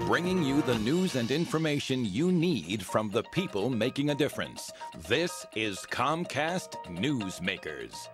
bringing you the news and information you need from the people making a difference. This is Camcast Newsmakers.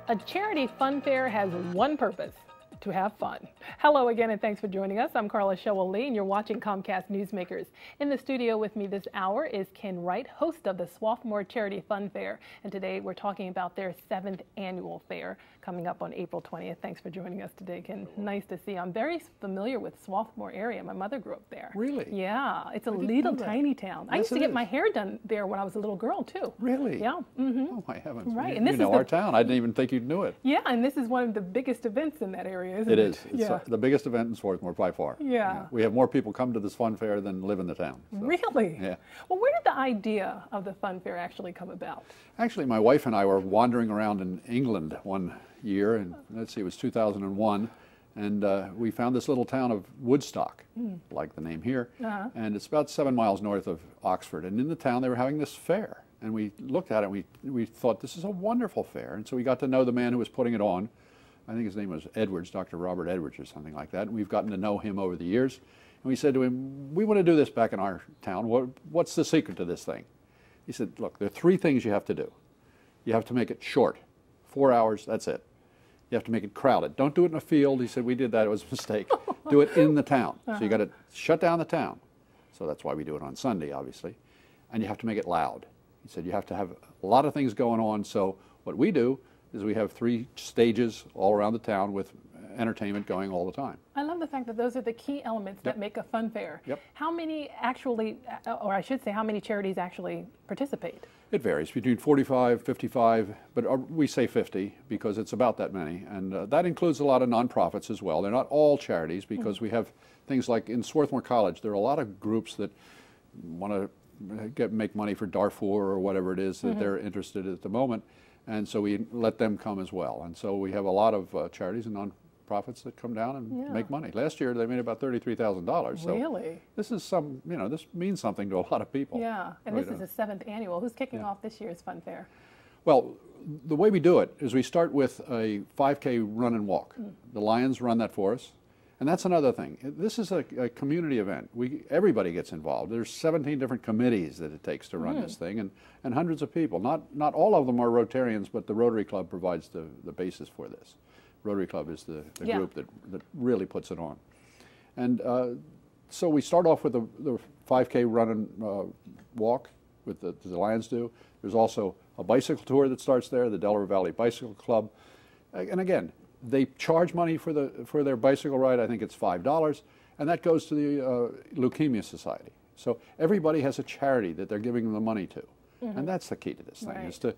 A charity fun fair has one purpose: to have fun. Hello again, and thanks for joining us. I'm Carla Showell-Lee, and you're watching Camcast Newsmakers. In the studio with me this hour is Ken Wright, host of the Swarthmore Charity Fun Fair. And today we're talking about their 7th annual fair coming up on April 20th. Thanks for joining us today, Ken. Nice to see you. I'm very familiar with Swarthmore area. My mother grew up there. Really? Yeah, it's a little tiny town. I used to get my hair done there when I was a little girl, too. Really? Yeah. Mm-hmm. Oh, my heavens. Right. You know our town. I didn't even think you'd knew it. Yeah, and this is one of the biggest events in that area, isn't it? It is. It's the biggest event in Swarthmore by far. Yeah. We have more people come to this fun fair than live in the town. So. Really? Yeah. Well, where did the idea of the fun fair actually come about? Actually, my wife and I were wandering around in England one year, and let's see, it was 2001, and we found this little town of Woodstock, like the name here, and it's about 7 miles north of Oxford. And in the town, they were having this fair, and we looked at it, and we thought, this is a wonderful fair. And so we got to know the man who was putting it on. I think his name was Edwards, Dr. Robert Edwards or something like that. And we've gotten to know him over the years. And we said to him, we want to do this back in our town. What's the secret to this thing? He said, look, there are 3 things you have to do. You have to make it short, 4 hours, that's it. You have to make it crowded. Don't do it in a field. He said, we did that, it was a mistake. Do it in the town. So you got to shut down the town. So that's why we do it on Sunday, obviously. And you have to make it loud. He said, you have to have a lot of things going on. So what we do is we have 3 stages all around the town with entertainment going all the time. I love the fact that those are the key elements that make a fun fair. Yep. How many actually, or I should say, how many charities actually participate? It varies between 45, 55, but we say 50 because it's about that many. And that includes a lot of nonprofits as well. They're not all charities because we have things like in Swarthmore College, there are a lot of groups that want to make money for Darfur or whatever it is that they're interested in at the moment. And so we let them come as well. And so we have a lot of charities and nonprofits that come down and make money. Last year they made about $33,000. So really? This is this means something to a lot of people. Yeah, and this is the 7th annual. Who's kicking off this year's fun fair? Well, the way we do it is we start with a 5K run and walk. The Lions run that for us. And that's another thing. This is a community event. Everybody gets involved. There's 17 different committees that it takes to run this thing, and hundreds of people. Not all of them are Rotarians, but the Rotary Club provides the basis for this. Rotary Club is the group that really puts it on. And so we start off with the 5K run and walk with the Lions do. There's also a bicycle tour that starts there, the Delaware Valley Bicycle Club. And again, they charge money for their bicycle ride. I think it's $5, and that goes to the Leukemia Society. So everybody has a charity that they're giving the money to, and that's the key to this thing: is to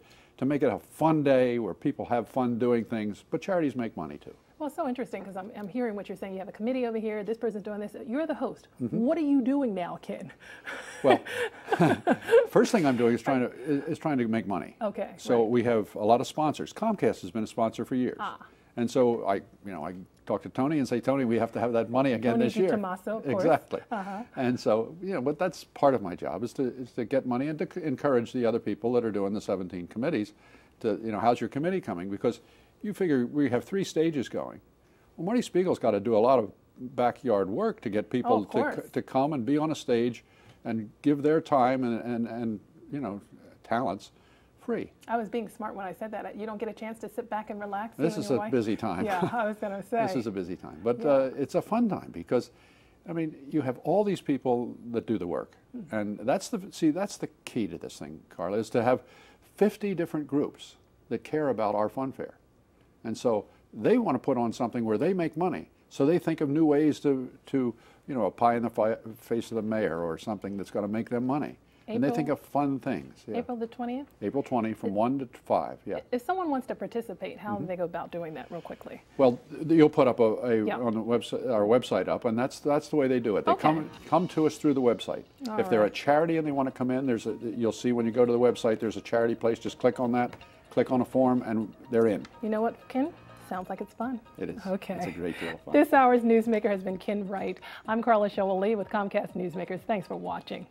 make it a fun day where people have fun doing things, but charities make money too. Well, it's so interesting because I'm hearing what you're saying. You have a committee over here. This person's doing this. You're the host. What are you doing now, Ken? Well, first thing I'm doing is trying to make money. Okay. So we have a lot of sponsors. Comcast has been a sponsor for years. And so I talk to Tony and say, Tony, we have to have that money again this year. Tommaso, of course. Exactly. And so, but that's part of my job is to get money and to encourage the other people that are doing the 17 committees to, how's your committee coming? Because you figure we have 3 stages going. Well, Marty Spiegel's got to do a lot of backyard work to get people to come and be on a stage and give their time and talents free. I was being smart when I said that. You don't get a chance to sit back and relax. This is a busy time. Yeah, I was going to say. This is a busy time. But it's a fun time because, you have all these people that do the work. And that's the key to this thing, Carla, is to have 50 different groups that care about our fun fair. And so they want to put on something where they make money. So they think of new ways to a pie in the face of the mayor or something that's going to make them money. And they think of fun things. Yeah. April the 20th? April 20 from 1 to 5, yeah. If someone wants to participate, how do they go about doing that real quickly? Well, you'll put up on the website, our website up, and that's the way they do it. They come to us through the website. If they're a charity and they want to come in, you'll see when you go to the website, there's a charity place. Just click on that, click on a form, and they're in. You know what, Ken? Sounds like it's fun. It is. Okay. It's a great deal of fun. This hour's Newsmaker has been Ken Wright. I'm Carla Showell-Lee with Camcast Newsmakers. Thanks for watching.